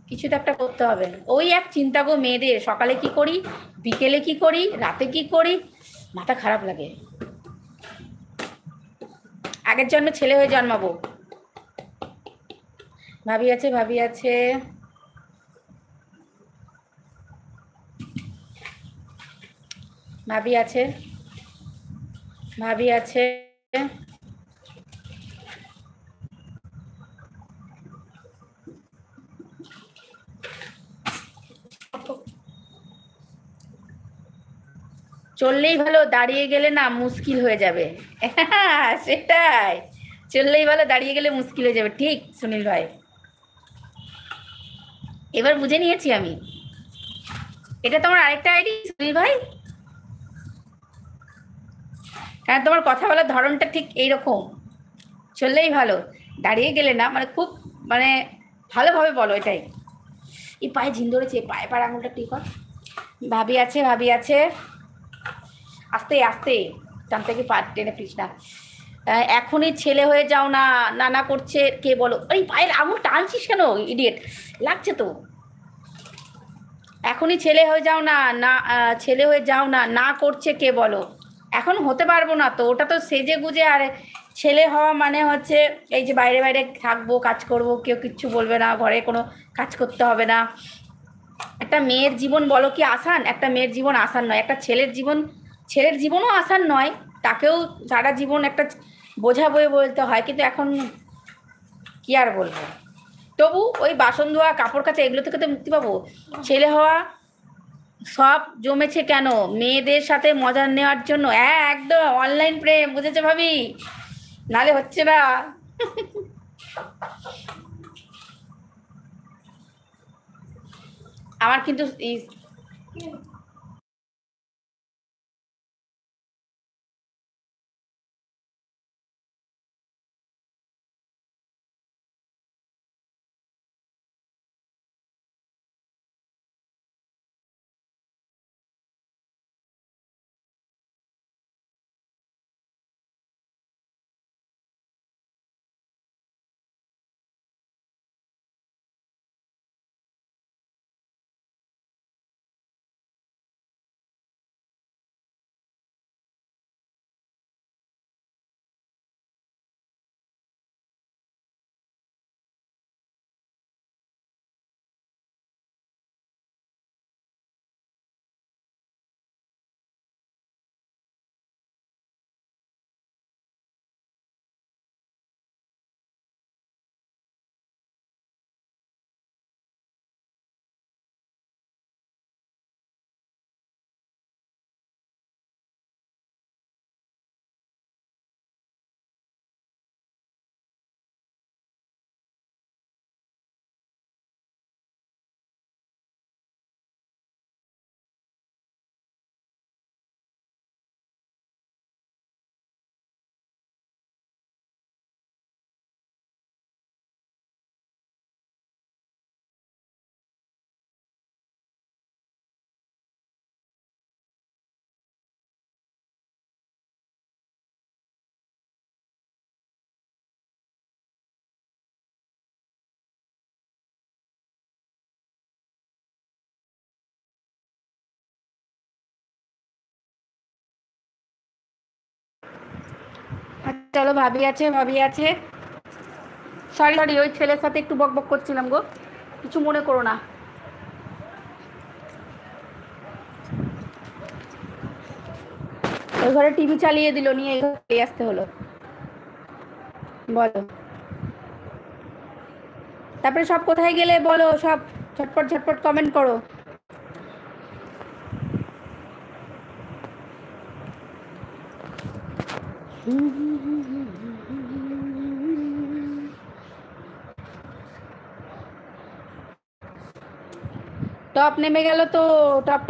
কিছু তো একটা করতে হবে। ওই এক চিন্তা গো মেয়েদের, সকালে কি করি, বিকেলে কি করি, রাতে কি করি, মাথা খারাপ লাগে। আগের জন্মে ছেলে হয়ে জন্মাবো। ভাবি আছে, ভাবি আছে। ভাবি আছে, ভাবি আছে। চললেই ভালো, দাঁড়িয়ে গেলে না মুশকিল হয়ে যাবে। সেটাই, চললেই ভালো, দাঁড়িয়ে গেলে মুশকিল হয়ে যাবে। ঠিক সুনীল ভাই, এবার বুঝে নিয়েছি আমি। এটা তোমার আরেকটা আইডি সুনীল ভাই? কারণ তোমার কথা বলার ধরনটা ঠিক এইরকম। চললেই ভালো, দাঁড়িয়ে গেলে না, মানে খুব, মানে ভালোভাবে বলো এটাই। এই পায়ে ঝিন ধরেছে, পায়ে পায়ের আঙুলটা ঠিক কর। ভাবি আছে, ভাবি আছে। আস্তে আস্তে, টান থেকে পা টেনে ফেলিস না। এখনই ছেলে হয়ে যাও না, নানা করছে কে বলো। এই পায়ের আঙুল টানছিস কেন ইডিয়েট, লাগছে তো। এখনই ছেলে হয়ে যাও না, না ছেলে হয়ে যাও না, না করছে কে বলো। এখন হতে পারবো না তো, ওটা তো সেজে গুজে। আর ছেলে হওয়া মানে হচ্ছে এই যে বাইরে বাইরে থাকবো, কাজ করব, কেউ কিচ্ছু বলবে না, ঘরে কোনো কাজ করতে হবে না। একটা মেয়ের জীবন বলো কি আসান? একটা মেয়ের জীবন আসান নয়। একটা ছেলের জীবন, ছেলের জীবনও আসান নয়। তাকেও সারা জীবন একটা বোঝা বয়ে বলতে হয়। কিন্তু এখন কি আর বলবো, তবু ওই বাসন ধোয়া, কাপড় কাচা, এগুলো থেকে তো মুক্তি পাবো। ছেলে হওয়া সব জমেছে কেন? মেয়েদের সাথে মজা নেওয়ার জন্য। হ্যাঁ একদম, অনলাইন প্রেম, বুঝেছো ভাবি? নালে হচ্ছে না। আমার কিন্তু চলো, ভাবি আছে, ভাবি আছে। সরি সরি, ওই ছেলের সাথে একটু বক বক করছিলাম গো, কিছু মনে করো না। ওই ঘরে টিভি চালিয়ে দিল, নিয়ে এই ঘরে চলে আসতে হলো। বলো, তারপরে সব কোথায় গেলে বলো, সব ঝটপট ঝটপট কমেন্ট করো। টপ নেমে গেল তো, টপ